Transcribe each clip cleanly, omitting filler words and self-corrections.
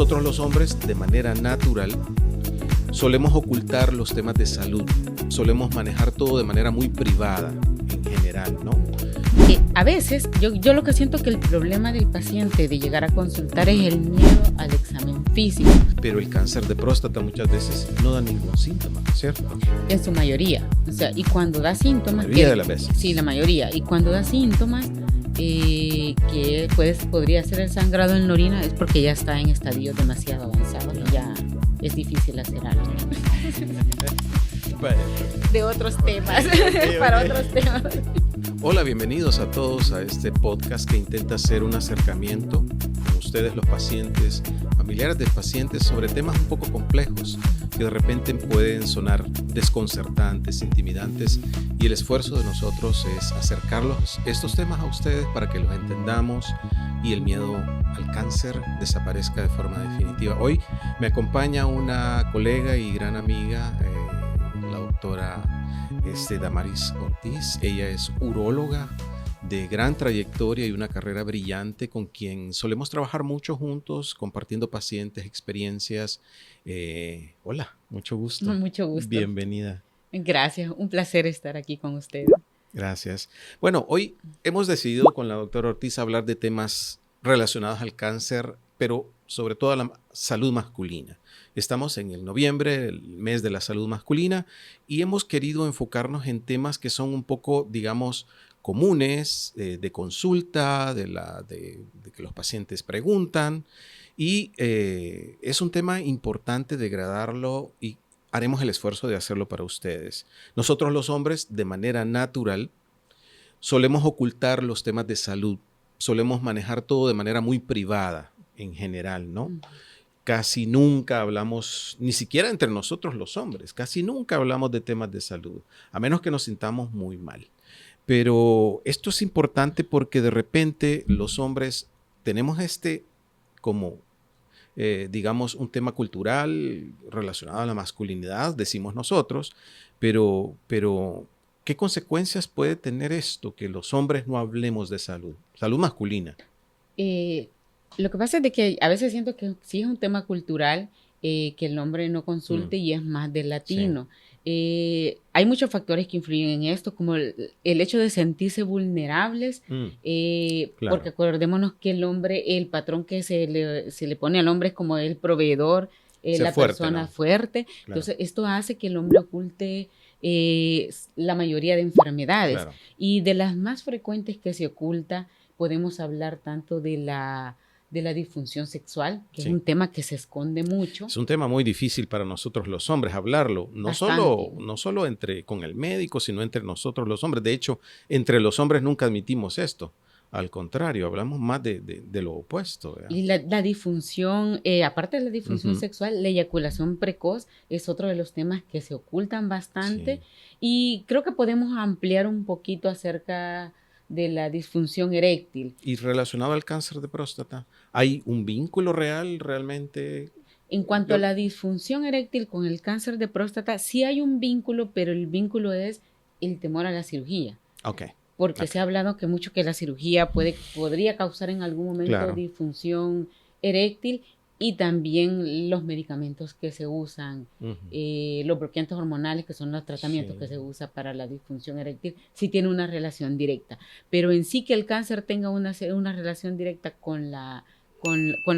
Nosotros los hombres, de manera natural, solemos ocultar los temas de salud, solemos manejar todo de manera muy privada en general, ¿no? A veces, yo lo que siento que el problema del paciente de llegar a consultar es el miedo al examen físico. Pero el cáncer de próstata muchas veces no da ningún síntoma, ¿cierto? En su mayoría. O sea, y cuando da síntomas... La mayoría de las veces. Sí, la mayoría. Y cuando da síntomas, que podría ser el sangrado en la orina, es porque ya está en estadios demasiado avanzados y ya es difícil hacer algo. Bueno. De otros temas, para otros temas. Hola, bienvenidos a todos a este podcast que intenta hacer un acercamiento con ustedes, los pacientes, familiares de pacientes, sobre temas un poco complejos que de repente pueden sonar desconcertantes, intimidantes, y el esfuerzo de nosotros es estos temas a ustedes para que los entendamos y el miedo al cáncer desaparezca de forma definitiva. Hoy me acompaña una colega y gran amiga, la doctora Damaris Ortiz. Ella es uróloga de gran trayectoria y una carrera brillante, con quien solemos trabajar mucho juntos, compartiendo pacientes, experiencias. Hola, mucho gusto. Mucho gusto. Bienvenida. Gracias, un placer estar aquí con ustedes. Gracias. Bueno, hoy hemos decidido con la doctora Ortiz hablar de temas relacionados al cáncer, pero sobre todo a la salud masculina. Estamos en el noviembre, el mes de la salud masculina, y hemos querido enfocarnos en temas que son un poco, digamos, comunes, de consulta, de que los pacientes preguntan, y es un tema importante de gradarlo y haremos el esfuerzo de hacerlo para ustedes. Nosotros los hombres, de manera natural, solemos ocultar los temas de salud, solemos manejar todo de manera muy privada en general, ¿no? Casi nunca hablamos, ni siquiera entre nosotros los hombres, casi nunca hablamos de temas de salud, a menos que nos sintamos muy mal. Pero esto es importante porque de repente los hombres tenemos como, digamos, un tema cultural relacionado a la masculinidad, decimos nosotros, pero ¿qué consecuencias puede tener esto, que los hombres no hablemos de salud masculina? Lo que pasa es de que a veces siento que sí es un tema cultural, que el hombre no consulte y es más del latino. Sí. Hay muchos factores que influyen en esto, como el hecho de sentirse vulnerables, claro. Porque acordémonos que el hombre, el patrón que se le pone al hombre es como el proveedor, la fuerte, persona, ¿no? Fuerte. Claro. Entonces esto hace que el hombre oculte la mayoría de enfermedades. Claro. Y de las más frecuentes que se oculta, podemos hablar tanto de la disfunción sexual, que sí. Es un tema que se esconde mucho. Es un tema muy difícil para nosotros los hombres hablarlo, no solo con el médico, sino entre nosotros los hombres. De hecho, entre los hombres nunca admitimos esto. Al contrario, hablamos más de lo opuesto, ¿verdad? Y la disfunción, aparte de la disfunción sexual, la eyaculación precoz es otro de los temas que se ocultan bastante. Sí. Y creo que podemos ampliar un poquito acerca de la disfunción eréctil. Y relacionado al cáncer de próstata, ¿hay un vínculo real realmente? En cuanto a la disfunción eréctil con el cáncer de próstata, sí hay un vínculo, pero el vínculo es el temor a la cirugía. Okay. Porque se ha hablado que mucho que la cirugía podría causar en algún momento disfunción eréctil, y también los medicamentos que se usan, los bloqueantes hormonales, que son los tratamientos que se usan para la disfunción eréctil, sí tiene una relación directa. Pero en sí que el cáncer tenga una relación directa con la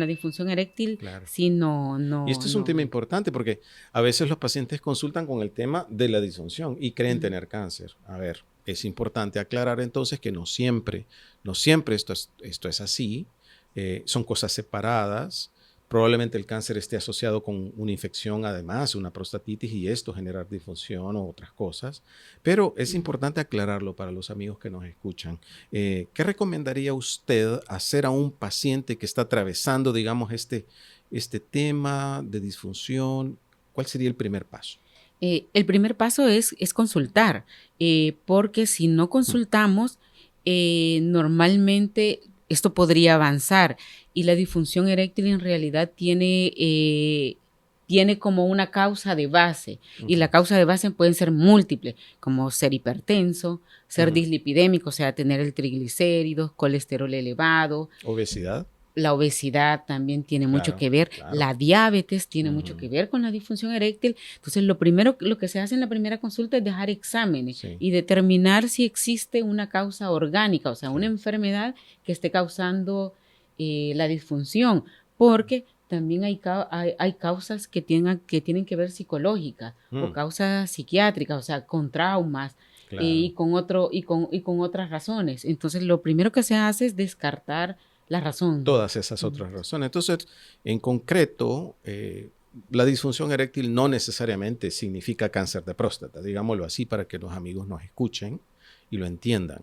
disfunción eréctil, claro. Sí, no. Y esto es un tema importante porque a veces los pacientes consultan con el tema de la disfunción y creen tener cáncer. A ver, es importante aclarar entonces que no siempre esto es así, son cosas separadas. Probablemente el cáncer esté asociado con una infección, además, una prostatitis, y esto generar disfunción o otras cosas. Pero es importante aclararlo para los amigos que nos escuchan. ¿Qué recomendaría usted hacer a un paciente que está atravesando, digamos, este tema de disfunción? ¿Cuál sería el primer paso? El primer paso es consultar, porque si no consultamos, normalmente esto podría avanzar, y la disfunción eréctil en realidad tiene como una causa de base, y la causa de base pueden ser múltiples, como ser hipertenso, ser dislipidémico, o sea, tener el triglicéridos, colesterol elevado. ¿Obesidad? la obesidad también tiene mucho que ver, la diabetes tiene mucho que ver con la disfunción eréctil. Entonces, lo que se hace en la primera consulta es dejar exámenes y determinar si existe una causa orgánica, o sea, una enfermedad que esté causando la disfunción, porque también hay causas que tienen que ver psicológicas o causas psiquiátricas, o sea, con traumas. Y con otras razones. Entonces, lo primero que se hace es descartar la razón. Todas esas otras razones. Entonces, en concreto, la disfunción eréctil no necesariamente significa cáncer de próstata, digámoslo así, para que los amigos nos escuchen y lo entiendan.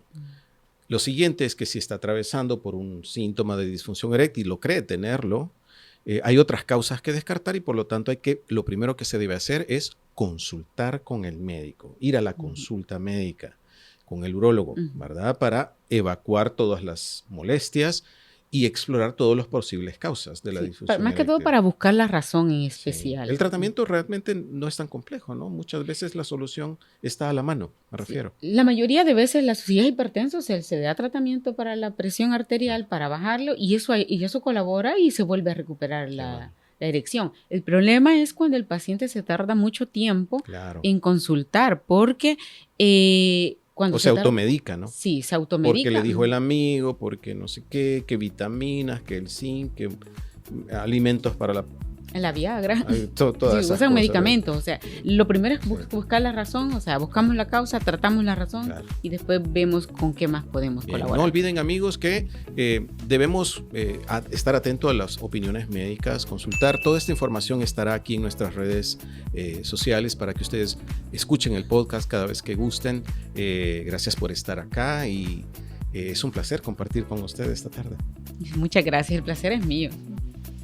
Lo siguiente es que si está atravesando por un síntoma de disfunción eréctil o cree tenerlo, hay otras causas que descartar y por lo tanto lo primero que se debe hacer es consultar con el médico, ir a la consulta médica con el urólogo, ¿verdad? Para evacuar todas las molestias y explorar todas las posibles causas de la disfunción más que todo para buscar la razón en especial. El tratamiento realmente no es tan complejo, ¿no? Muchas veces la solución está a la mano, me refiero. La mayoría de veces si es hipertenso se da tratamiento para la presión arterial, para bajarlo, y eso colabora y se vuelve a recuperar la erección. El problema es cuando el paciente se tarda mucho tiempo en consultar, porque cuando se automedica, ¿no? Sí, se automedica. Porque le dijo el amigo, porque no sé qué, que vitaminas, que el zinc, que alimentos para la Viagra. Todas esas usan medicamentos. O sea, lo primero es buscar la razón, o sea, buscamos la causa, tratamos la razón y después vemos con qué más podemos colaborar. No olviden, amigos, que debemos estar atentos a las opiniones médicas, consultar. Toda esta información estará aquí en nuestras redes sociales para que ustedes escuchen el podcast cada vez que gusten. Gracias por estar acá y es un placer compartir con ustedes esta tarde. Muchas gracias, el placer es mío.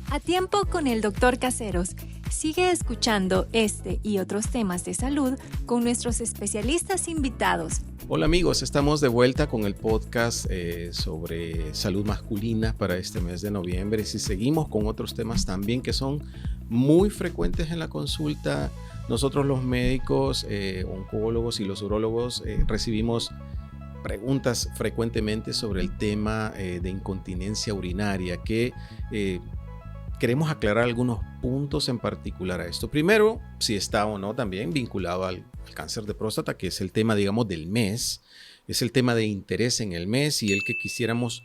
A tiempo con el Dr. Caseros. Sigue escuchando este y otros temas de salud con nuestros especialistas invitados. Hola amigos, estamos de vuelta con el podcast sobre salud masculina para este mes de noviembre. Y seguimos con otros temas también que son muy frecuentes en la consulta. Nosotros los médicos, oncólogos y los urólogos recibimos preguntas frecuentemente sobre el tema de incontinencia urinaria que queremos aclarar algunos puntos en particular a esto. Primero, si está o no también vinculado al cáncer de próstata, que es el tema, digamos, del mes. Es el tema de interés en el mes y el que quisiéramos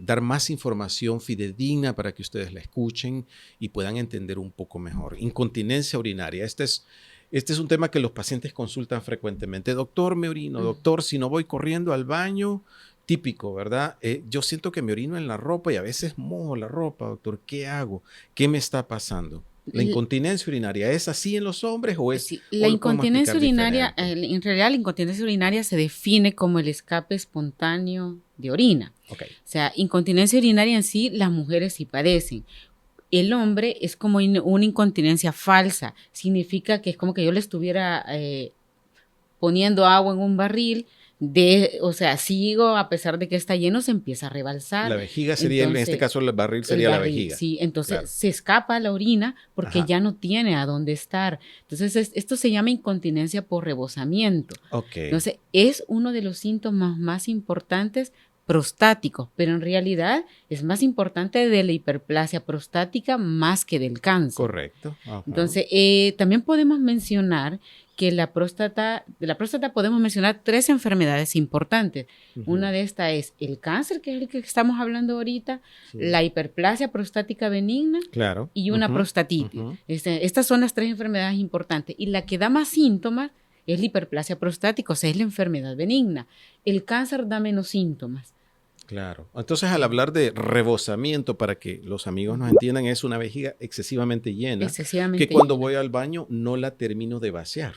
dar más información fidedigna para que ustedes la escuchen y puedan entender un poco mejor. Incontinencia urinaria. Este es un tema que los pacientes consultan frecuentemente. Doctor, me orino. Doctor, si no voy corriendo al baño... Típico, ¿verdad? Yo siento que me orino en la ropa y a veces mojo la ropa, doctor. ¿Qué hago? ¿Qué me está pasando? ¿La incontinencia urinaria es así en los hombres o es...? Sí, la incontinencia urinaria, en realidad la incontinencia urinaria se define como el escape espontáneo de orina. Okay. O sea, incontinencia urinaria en sí, las mujeres sí padecen. El hombre es como una incontinencia falsa. Significa que es como que yo le estuviera poniendo agua en un barril, o sea, sigo, a pesar de que está lleno, se empieza a rebalsar. La vejiga sería, entonces, en este caso el barril sería la vejiga. Sí, entonces se escapa la orina porque ya no tiene a dónde estar. Entonces esto se llama incontinencia por rebosamiento. Okay. Entonces es uno de los síntomas más importantes prostáticos, pero en realidad es más importante de la hiperplasia prostática más que del cáncer. Correcto. Entonces también podemos mencionar que de la próstata podemos mencionar 3 enfermedades importantes. Una de estas es el cáncer, que es el que estamos hablando ahorita, la hiperplasia prostática benigna y una prostatitis. Estas son las 3 enfermedades importantes. Y la que da más síntomas es la hiperplasia prostática, o sea, es la enfermedad benigna. El cáncer da menos síntomas. Claro. Entonces, al hablar de rebosamiento, para que los amigos nos entiendan, es una vejiga excesivamente llena. Que cuando voy al baño no la termino de vaciar.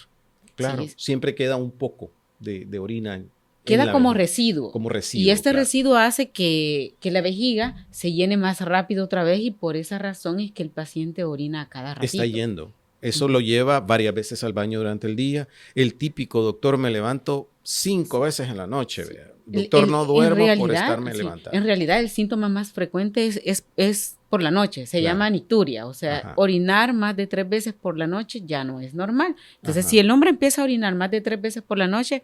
Claro, siempre queda un poco de orina. Queda como residuo. Como residuo. Y este residuo hace que la vejiga se llene más rápido otra vez y por esa razón es que el paciente orina a cada ratito. Está yendo. Eso lo lleva varias veces al baño durante el día. El típico, doctor, me levanto 5 veces en la noche. Sí. Doctor, no duermo por estarme levantando. En realidad, el síntoma más frecuente es por la noche. Se llama nicturia. O sea, orinar más de 3 veces por la noche ya no es normal. Entonces, si el hombre empieza a orinar más de 3 veces por la noche,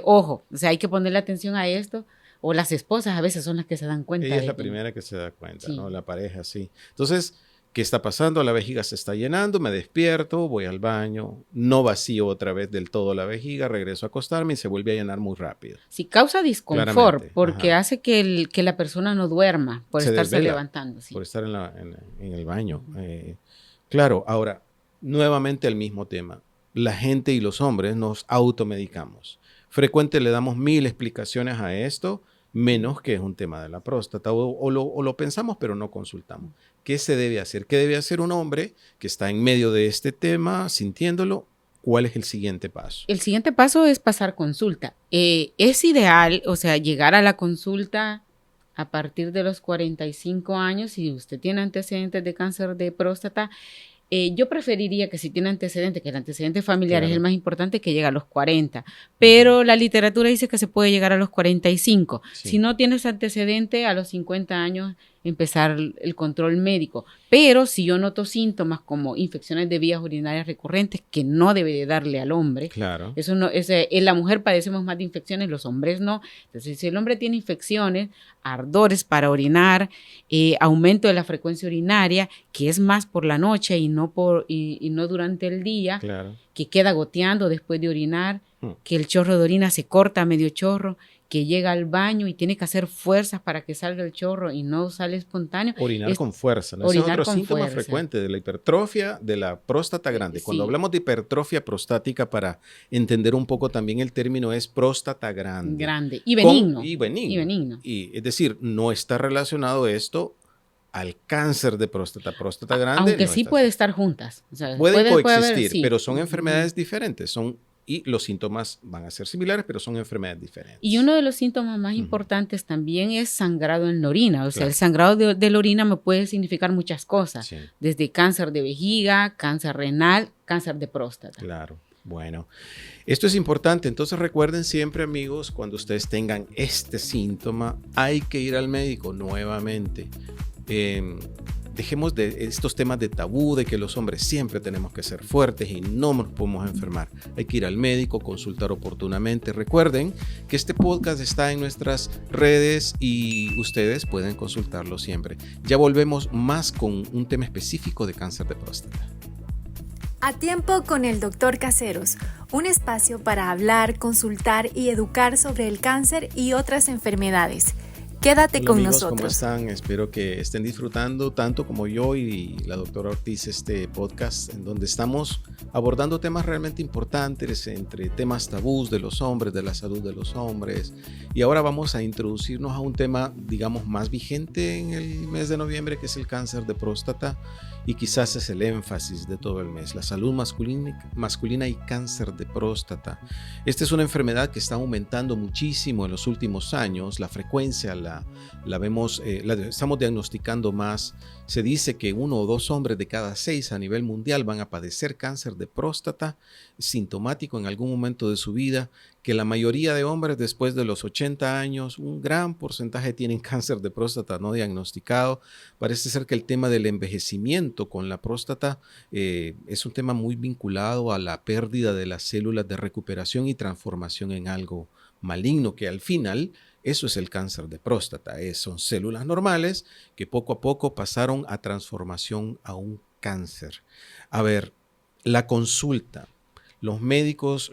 ojo. O sea, hay que ponerle atención a esto. O las esposas a veces son las que se dan cuenta. Ella es la primera que se da cuenta, sí. ¿no? La pareja, sí. Entonces, ¿qué está pasando? La vejiga se está llenando, me despierto, voy al baño, no vacío otra vez del todo la vejiga, regreso a acostarme y se vuelve a llenar muy rápido. Sí, causa disconfort, claramente, porque ajá, hace que la persona no duerma por se estarse desvela levantando. Sí. por estar en el baño. Claro, ahora, nuevamente el mismo tema. La gente y los hombres nos automedicamos. Frecuente le damos 1000 explicaciones a esto, menos que es un tema de la próstata, o lo pensamos pero no consultamos. ¿Qué se debe hacer? ¿Qué debe hacer un hombre que está en medio de este tema, sintiéndolo? ¿Cuál es el siguiente paso? El siguiente paso es pasar consulta. Es ideal, o sea, llegar a la consulta a partir de los 45 años, si usted tiene antecedentes de cáncer de próstata. Yo preferiría que si tiene antecedentes, que el antecedente familiar es el más importante, que llegue a los 40, pero la literatura dice que se puede llegar a los 45. Sí. Si no tienes antecedente, a los 50 años empezar el control médico. Pero si yo noto síntomas como infecciones de vías urinarias recurrentes, que no debe de darle al hombre, claro, eso no, en la mujer padecemos más de infecciones, los hombres no. Entonces, si el hombre tiene infecciones, ardores para orinar, aumento de la frecuencia urinaria, que es más por la noche y no durante el día, claro, que queda goteando después de orinar, que el chorro de orina se corta a medio chorro, que llega al baño y tiene que hacer fuerzas para que salga el chorro y no sale espontáneo. Orinar con fuerza, ¿no? Ese es otro síntoma frecuente de la hipertrofia de la próstata grande. Cuando hablamos de hipertrofia prostática, para entender un poco también el término, es próstata grande. Grande. Y benigno. Y benigno. Y es decir, no está relacionado esto al cáncer de próstata grande. Aunque no sí puede estar juntas. O sea, pueden coexistir, sí, pero son enfermedades diferentes. Y los síntomas van a ser similares, pero son enfermedades diferentes. Y uno de los síntomas más importantes también es sangrado en la orina. O sea, el sangrado de la orina me puede significar muchas cosas. Sí. Desde cáncer de vejiga, cáncer renal, cáncer de próstata. Claro. Bueno, esto es importante. Entonces recuerden siempre, amigos, cuando ustedes tengan este síntoma, hay que ir al médico nuevamente. Dejemos de estos temas de tabú, de que los hombres siempre tenemos que ser fuertes y no nos podemos enfermar. Hay que ir al médico, consultar oportunamente. Recuerden que este podcast está en nuestras redes y ustedes pueden consultarlo siempre. Ya volvemos más con un tema específico de cáncer de próstata. A tiempo con el Dr. Caseros, un espacio para hablar, consultar y educar sobre el cáncer y otras enfermedades. Quédate con amigos, nosotros. ¿Cómo están? Espero que estén disfrutando tanto como yo y la doctora Ortiz este podcast en donde estamos abordando temas realmente importantes, entre temas tabús de los hombres, de la salud de los hombres. Y ahora vamos a introducirnos a un tema, digamos, más vigente en el mes de noviembre, que es el cáncer de próstata. Y quizás es el énfasis de todo el mes, la salud masculina y cáncer de próstata. Esta es una enfermedad que está aumentando muchísimo en los últimos años. La frecuencia la vemos, la estamos diagnosticando más. Se dice que 1 o 2 hombres de cada 6 a nivel mundial van a padecer cáncer de próstata sintomático en algún momento de su vida, que la mayoría de hombres después de los 80 años, un gran porcentaje tienen cáncer de próstata no diagnosticado. Parece ser que el tema del envejecimiento con la próstata es un tema muy vinculado a la pérdida de las células de recuperación y transformación en algo maligno, que al final eso es el cáncer de próstata. Son células normales que poco a poco pasaron a transformación a un cáncer. A ver, la consulta. Los médicos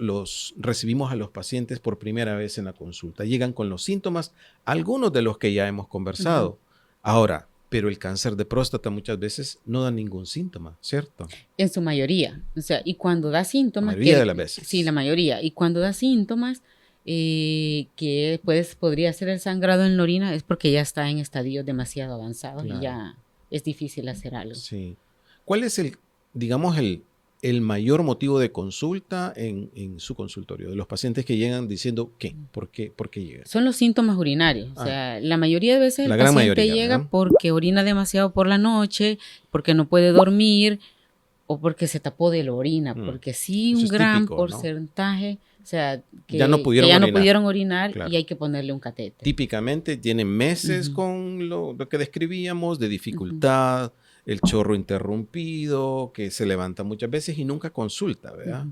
recibimos a los pacientes por primera vez en la consulta. Llegan con los síntomas, algunos de los que ya hemos conversado. Ahora, pero el cáncer de próstata muchas veces no da ningún síntoma, ¿cierto? En su mayoría. O sea, y cuando da síntomas... La mayoría de las veces. Sí, la mayoría. Y cuando da síntomas, que podría ser el sangrado en la orina, es porque ya está en estadios demasiado avanzados, claro, y ya es difícil hacer algo. Sí. ¿Cuál es el mayor motivo de consulta en su consultorio? De los pacientes que llegan diciendo, ¿qué? ¿Por qué llegan? Son los síntomas urinarios. O sea, la mayoría de veces el paciente llega, ¿verdad?, porque orina demasiado por la noche, porque no puede dormir o porque se tapó de la orina. Porque sí, un gran típico, porcentaje, ¿no? O sea, que ya no pudieron orinar, claro, y hay que ponerle un catéter. Típicamente tienen meses con lo que describíamos de dificultad, el chorro interrumpido, que se levanta muchas veces y nunca consulta, ¿verdad?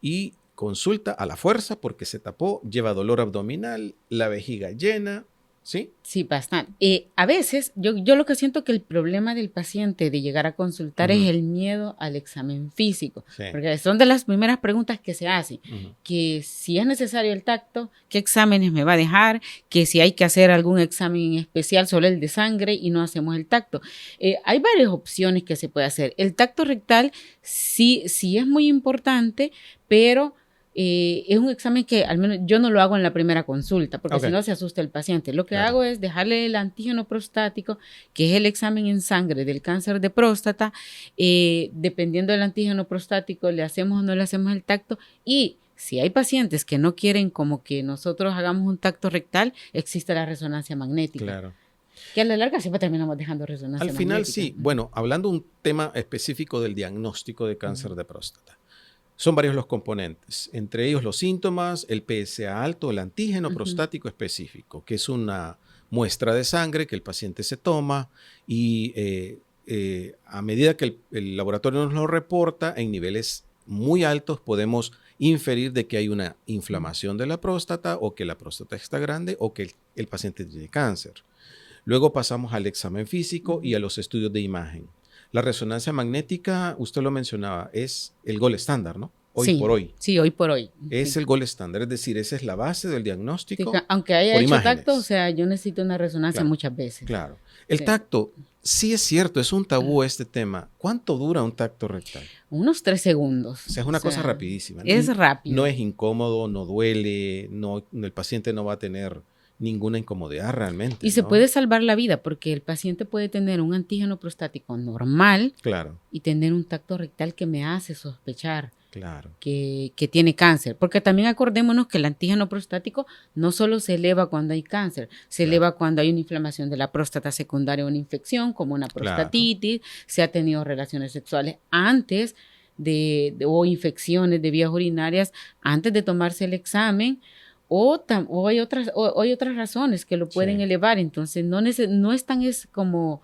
Y consulta a la fuerza porque se tapó, lleva dolor abdominal, la vejiga llena ¿Sí? Sí, bastante. A veces, yo lo que siento que el problema del paciente de llegar a consultar es el miedo al examen físico, porque son de las primeras preguntas que se hacen, que si es necesario el tacto, qué exámenes me va a dejar, que si hay que hacer algún examen especial, solo el de sangre y no hacemos el tacto. Hay varias opciones que se puede hacer. El tacto rectal sí es muy importante, pero es un examen que al menos yo no lo hago en la primera consulta, porque si no se asusta el paciente. Lo que hago es dejarle el antígeno prostático, que es el examen en sangre del cáncer de próstata. Dependiendo del antígeno prostático, le hacemos o no le hacemos el tacto. Y si hay pacientes que no quieren como que nosotros hagamos un tacto rectal, existe la resonancia magnética. Claro. Que a la larga siempre terminamos dejando resonancia magnética. Al final sí. Bueno, hablando un tema específico del diagnóstico de cáncer de próstata. Son varios los componentes, entre ellos los síntomas, el PSA alto, el antígeno prostático específico, que es una muestra de sangre que el paciente se toma y a medida que el laboratorio nos lo reporta en niveles muy altos podemos inferir de que hay una inflamación de la próstata o que la próstata está grande o que el paciente tiene cáncer. Luego pasamos al examen físico y a los estudios de imagen. La resonancia magnética, usted lo mencionaba, es el gold estándar, ¿no? Hoy por hoy. Sí, hoy por hoy. Es el gold estándar, es decir, esa es la base del diagnóstico. Sí, aunque haya hecho tacto, o sea, yo necesito una resonancia muchas veces. Claro. El tacto, sí es cierto, es un tabú este tema. ¿Cuánto dura un tacto rectal? Unos 3 segundos. O sea, es una cosa rapidísima. Es rápido. No es incómodo, no duele, el paciente no va a tener ninguna incomodidad realmente. Y se puede salvar la vida porque el paciente puede tener un antígeno prostático normal y tener un tacto rectal que me hace sospechar que tiene cáncer. Porque también acordémonos que el antígeno prostático no solo se eleva cuando hay cáncer, se eleva cuando hay una inflamación de la próstata secundaria a una infección como una prostatitis, se ha tenido relaciones sexuales antes o infecciones de vías urinarias antes de tomarse el examen. O hay otras razones que lo pueden elevar, entonces no es tan como,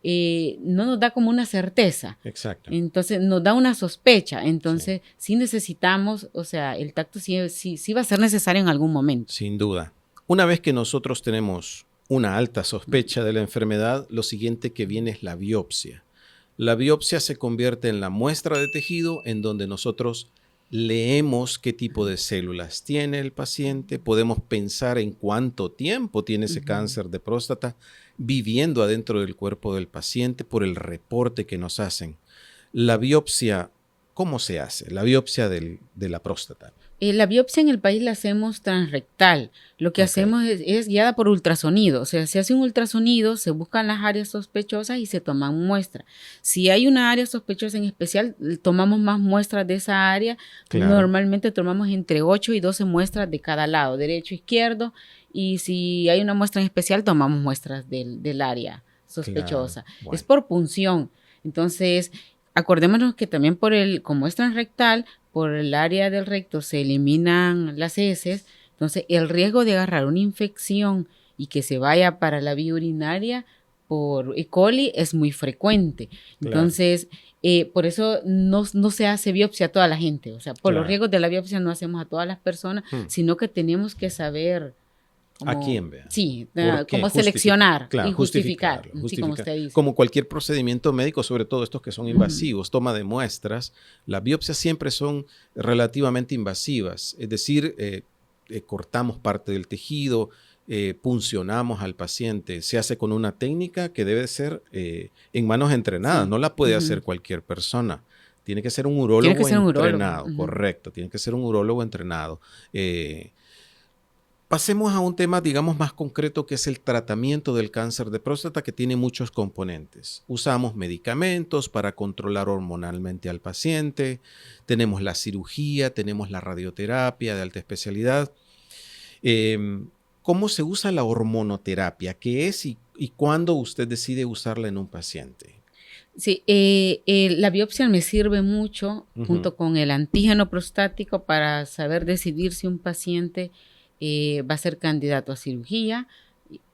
no nos da como una certeza. Exacto. Entonces nos da una sospecha, entonces sí necesitamos, o sea, el tacto sí va a ser necesario en algún momento. Sin duda. Una vez que nosotros tenemos una alta sospecha de la enfermedad, lo siguiente que viene es la biopsia. La biopsia se convierte en la muestra de tejido en donde nosotros leemos qué tipo de células tiene el paciente, podemos pensar en cuánto tiempo tiene ese cáncer de próstata viviendo adentro del cuerpo del paciente por el reporte que nos hacen. La biopsia, ¿cómo se hace? La biopsia de la próstata. La biopsia en el país la hacemos transrectal. Lo que hacemos es guiada por ultrasonido. O sea, se hace un ultrasonido, se buscan las áreas sospechosas y se toman muestras. Si hay una área sospechosa en especial, tomamos más muestras de esa área. Normalmente tomamos entre 8 y 12 muestras de cada lado, derecho, izquierdo. Y si hay una muestra en especial, tomamos muestras del área sospechosa. Bueno. Es por punción. Entonces, acordémonos que también como es transrectal, por el área del recto se eliminan las heces, entonces el riesgo de agarrar una infección y que se vaya para la vía urinaria por E. coli es muy frecuente. Entonces, por eso no se hace biopsia a toda la gente. O sea, por los riesgos de la biopsia no hacemos a todas las personas, sino que tenemos que saber ¿a quién, vea? Sí, cómo seleccionar y justificar. Sí, como usted dice. Como cualquier procedimiento médico, sobre todo estos que son invasivos, toma de muestras, las biopsias siempre son relativamente invasivas. Es decir, cortamos parte del tejido, puncionamos al paciente. Se hace con una técnica que debe ser en manos entrenadas. No la puede hacer cualquier persona. Tiene que ser un urólogo entrenado. Correcto, tiene que ser un urólogo entrenado. Pasemos a un tema, digamos, más concreto, que es el tratamiento del cáncer de próstata, que tiene muchos componentes. Usamos medicamentos para controlar hormonalmente al paciente, tenemos la cirugía, tenemos la radioterapia de alta especialidad. ¿Cómo se usa la hormonoterapia? ¿Qué es y cuándo usted decide usarla en un paciente? Sí, la biopsia me sirve mucho junto con el antígeno prostático para saber decidir si un paciente va a ser candidato a cirugía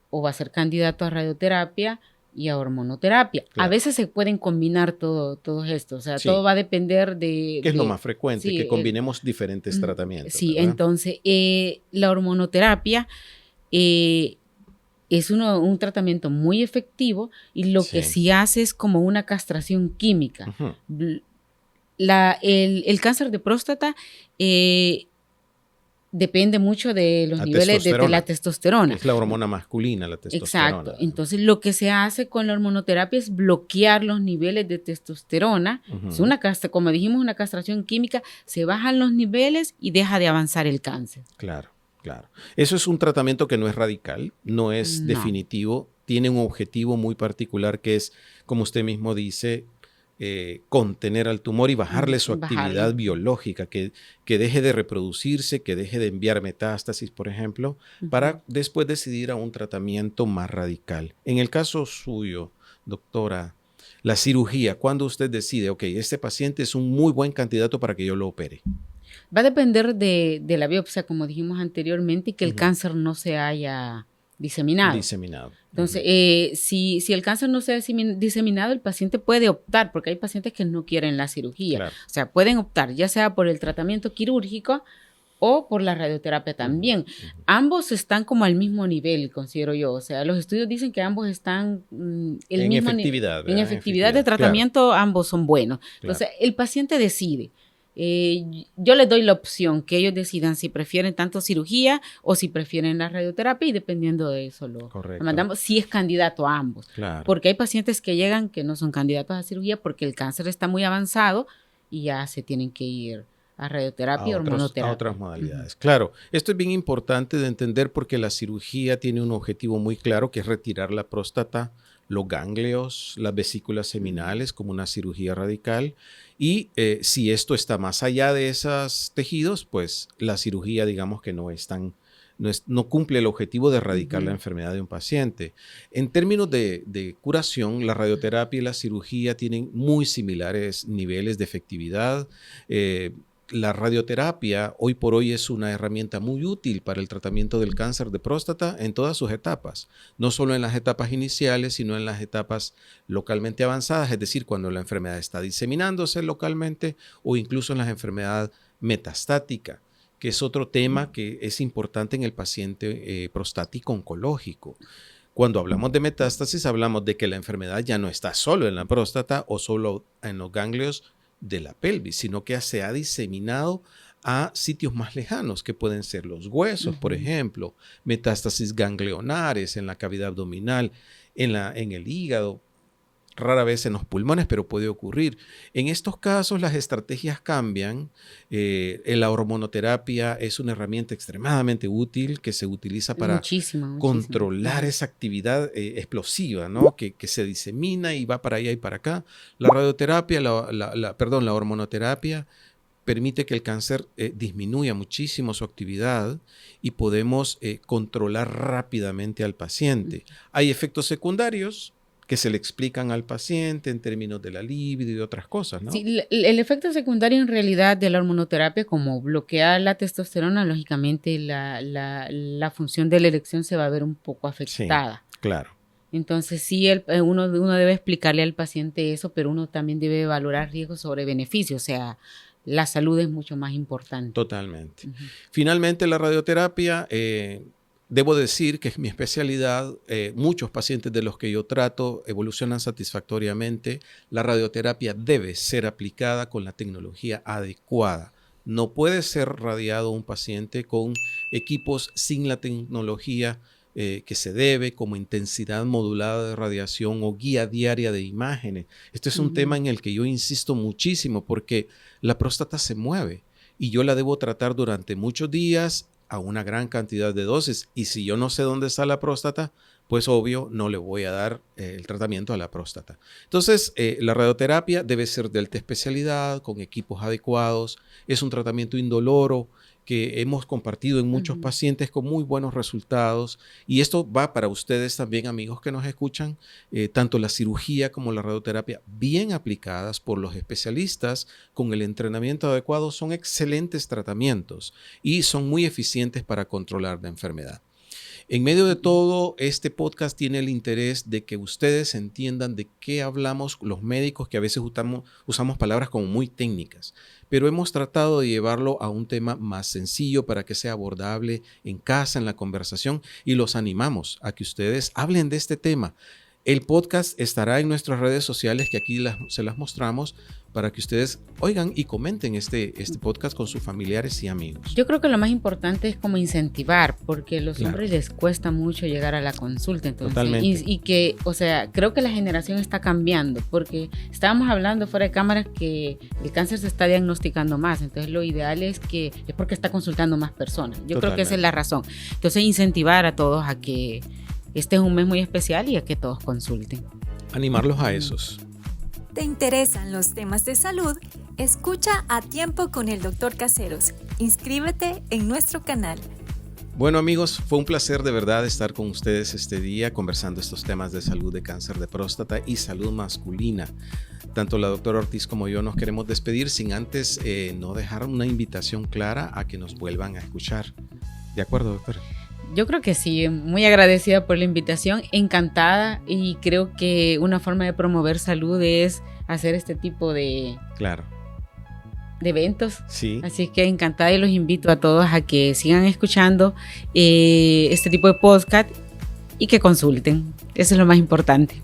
o va a ser candidato a radioterapia y a hormonoterapia. A veces se pueden combinar todo esto, o sea, todo va a depender de... ¿Qué es lo más frecuente? Que combinemos diferentes tratamientos. Sí, ¿verdad? entonces la hormonoterapia es un tratamiento muy efectivo y lo que sí hace es como una castración química. El cáncer de próstata depende mucho de los niveles de la testosterona. Es la hormona masculina, la testosterona. Exacto. Entonces, lo que se hace con la hormonoterapia es bloquear los niveles de testosterona. Es como dijimos, una castración química. Se bajan los niveles y deja de avanzar el cáncer. Claro. Eso es un tratamiento que no es radical, no es definitivo. Tiene un objetivo muy particular que es, como usted mismo dice, contener al tumor y bajarle su actividad biológica, que deje de reproducirse, que deje de enviar metástasis, por ejemplo, para después decidir a un tratamiento más radical. En el caso suyo, doctora, la cirugía, ¿cuándo usted decide, ok, este paciente es un muy buen candidato para que yo lo opere? Va a depender de la biopsia, como dijimos anteriormente, y que el cáncer no se haya diseminado. Entonces, si el cáncer no se ha diseminado, el paciente puede optar, porque hay pacientes que no quieren la cirugía. Claro. O sea, pueden optar ya sea por el tratamiento quirúrgico o por la radioterapia también. Ambos están como al mismo nivel, considero yo. O sea, los estudios dicen que ambos están en efectividad de tratamiento, claro. Ambos son buenos. Entonces, el paciente decide. Yo les doy la opción que ellos decidan si prefieren tanto cirugía o si prefieren la radioterapia y dependiendo de eso lo mandamos si es candidato a ambos. Claro. Porque hay pacientes que llegan que no son candidatos a cirugía porque el cáncer está muy avanzado y ya se tienen que ir a radioterapia o hormonoterapia. A otras modalidades. Claro, esto es bien importante de entender porque la cirugía tiene un objetivo muy claro que es retirar la próstata, los ganglios, las vesículas seminales como una cirugía radical y si esto está más allá de esos tejidos, pues la cirugía digamos que no cumple el objetivo de erradicar la enfermedad de un paciente. En términos de curación, la radioterapia y la cirugía tienen muy similares niveles de efectividad. La radioterapia hoy por hoy es una herramienta muy útil para el tratamiento del cáncer de próstata en todas sus etapas, no solo en las etapas iniciales, sino en las etapas localmente avanzadas, es decir, cuando la enfermedad está diseminándose localmente o incluso en la enfermedad metastática, que es otro tema que es importante en el paciente prostático oncológico. Cuando hablamos de metástasis, hablamos de que la enfermedad ya no está solo en la próstata o solo en los ganglios de la pelvis, sino que se ha diseminado a sitios más lejanos, que pueden ser los huesos, por ejemplo, metástasis ganglionares en la cavidad abdominal, en el hígado, rara vez en los pulmones, pero puede ocurrir. En estos casos las estrategias cambian. La hormonoterapia es una herramienta extremadamente útil que se utiliza para controlar esa actividad explosiva, ¿no? que se disemina y va para allá y para acá. La radioterapia, la hormonoterapia permite que el cáncer disminuya muchísimo su actividad y podemos controlar rápidamente al paciente. Hay efectos secundarios que se le explican al paciente en términos de la libido y de otras cosas, ¿no? Sí, el efecto secundario en realidad de la hormonoterapia, como bloquear la testosterona, lógicamente la función de la erección se va a ver un poco afectada. Sí, claro. Entonces sí, uno debe explicarle al paciente eso, pero uno también debe valorar riesgos sobre beneficios, o sea, la salud es mucho más importante. Totalmente. Finalmente, la radioterapia... debo decir que es mi especialidad. Muchos pacientes de los que yo trato evolucionan satisfactoriamente. La radioterapia debe ser aplicada con la tecnología adecuada. No puede ser radiado un paciente con equipos sin la tecnología que se debe, como intensidad modulada de radiación o guía diaria de imágenes. Este es un tema en el que yo insisto muchísimo porque la próstata se mueve y yo la debo tratar durante muchos días a una gran cantidad de dosis. Y si yo no sé dónde está la próstata, pues obvio no le voy a dar el tratamiento a la próstata. Entonces, la radioterapia debe ser de alta especialidad, con equipos adecuados. Es un tratamiento indoloro que hemos compartido en muchos pacientes con muy buenos resultados. Y esto va para ustedes también, amigos que nos escuchan, tanto la cirugía como la radioterapia bien aplicadas por los especialistas con el entrenamiento adecuado son excelentes tratamientos y son muy eficientes para controlar la enfermedad. En medio de todo, este podcast tiene el interés de que ustedes entiendan de qué hablamos los médicos, que a veces usamos palabras como muy técnicas, pero hemos tratado de llevarlo a un tema más sencillo para que sea abordable en casa, en la conversación, y los animamos a que ustedes hablen de este tema. El podcast estará en nuestras redes sociales, que aquí se las mostramos, para que ustedes oigan y comenten este podcast con sus familiares y amigos. Yo creo que lo más importante es como incentivar, porque a los hombres les cuesta mucho llegar a la consulta. Entonces, totalmente. Y que, o sea, creo que la generación está cambiando, porque estábamos hablando fuera de cámara que el cáncer se está diagnosticando más. Entonces, lo ideal es porque está consultando más personas. Yo creo que esa es la razón. Entonces, incentivar a todos a que este es un mes muy especial y a que todos consulten. Animarlos a esos. ¿Te interesan los temas de salud? Escucha A Tiempo con el Dr. Caseros. Inscríbete en nuestro canal. Bueno, amigos, fue un placer de verdad estar con ustedes este día conversando estos temas de salud, de cáncer de próstata y salud masculina. Tanto la doctora Ortiz como yo nos queremos despedir sin antes no dejar una invitación clara a que nos vuelvan a escuchar. ¿De acuerdo, doctora? Yo creo que sí, muy agradecida por la invitación, encantada, y creo que una forma de promover salud es hacer este tipo de eventos. Sí. Así que encantada, y los invito a todos a que sigan escuchando este tipo de podcast y que consulten. Eso es lo más importante.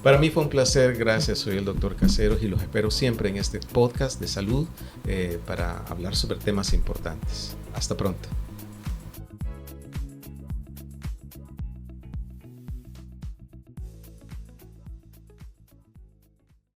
Para mí fue un placer, gracias. Soy el Dr. Caseros y los espero siempre en este podcast de salud para hablar sobre temas importantes. Hasta pronto.